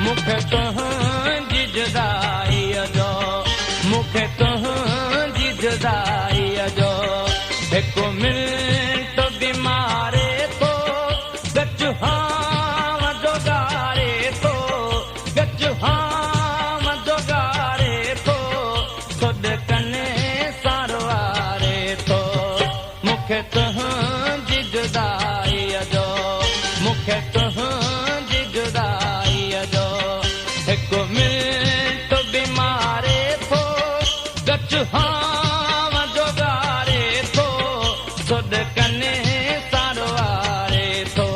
मूंखे तुंहिंजी जुदाईअ जो, मूंखे तुंहिंजी जुदाईअ जो हिकु मिंट बि मारे थो, गच हाम जो गारे थो, गच हाम जो गारे थो, खुद कने सारवारे थो। मूंखे तुंहिंजी जुदाईअ जो, मूंखे तुंहिंजी जुदाईअ जो हिकु मिंट बि मारे थो, गच हाम जो गारे थो, खुद कने सारवारे थो।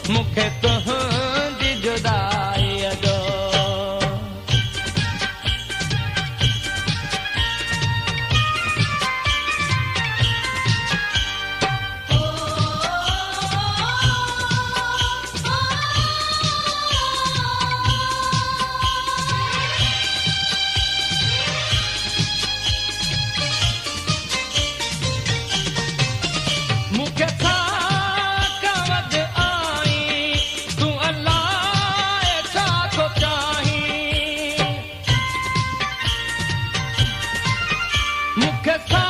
मूंखे तुंहिंजी जुदाईअ जो। मूंखे छा कवद आई, तूं अलाए छा थो चाहीं। मूंखे छा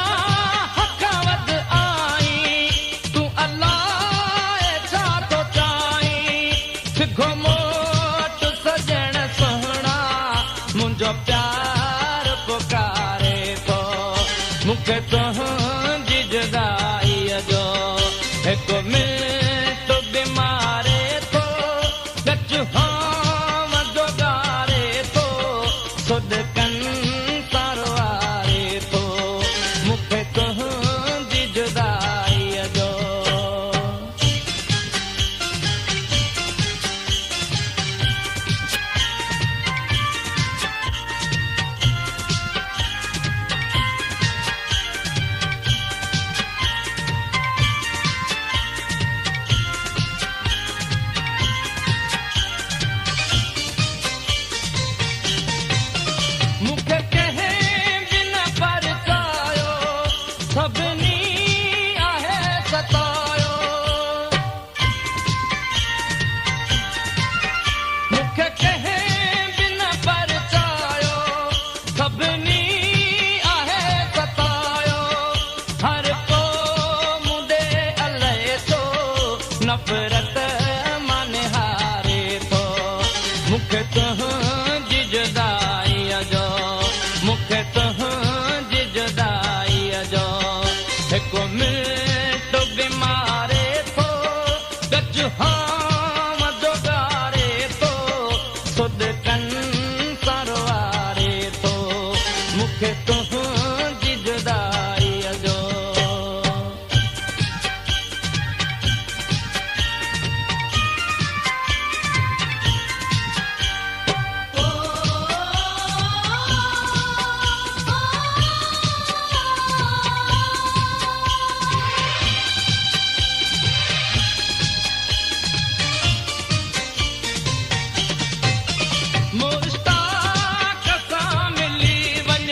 कवद आई, तूं अलाए छा थो चाहीं। सिघो मोट सजण सुहिणा, मुंहिंजो प्यार पुकारे थो। मूंखे तुंहिंजी जुदाईअ जो हिकु मिंट बि मारे थो, गच हाम जो गारे थो, खुद कन सारवारे थो। मूंखे तुंहिंजी जुदाईअ जो। मूंखे कंहिं बि न परचायो, सभिनी आहे सतायो। मूंखे कंहिं बि न परचायो, सभिनी आहे सतायो। हर को मुंडे अलाए थो, नफ़रत मां निहारे थो। मूंखे तुंहिंजी जुदाईअ जो, मूंखे तुंहिंजी जुदाईअ जो हिकु मिंट बि मारे थो, गच हाम जो गारे थो, खुद कन सारवारे थो। मूंखे तुंहिंजी जुदाईअ जो। मुश्ताक सां मिली वञ,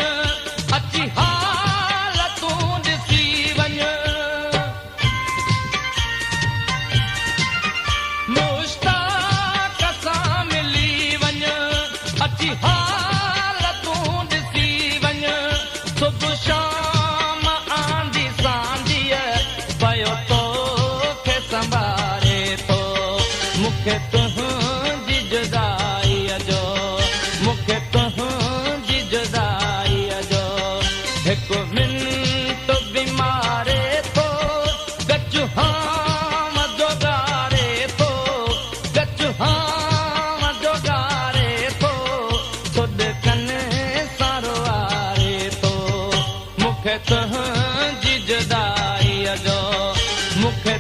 अची हाल तूं ॾिसी वञ। मुश्ताक सां मिली वञ, अची हाल तूं ॾिसी वञ। सुबुह शाम आंधी सांधीअ पियो तोखे संभारे थो। मूंखे तुंहिंजी जुदाईअ जो, मूंखे तुंहिंजी जुदाईअ जो हिकु मिंट बि मारे थो, गच हाम जो गारे थो, गच हाम जो गारे थो, खुद कने सारवारे थो। मूंखे तुंहिंजी जुदाईअ जो, मूंखे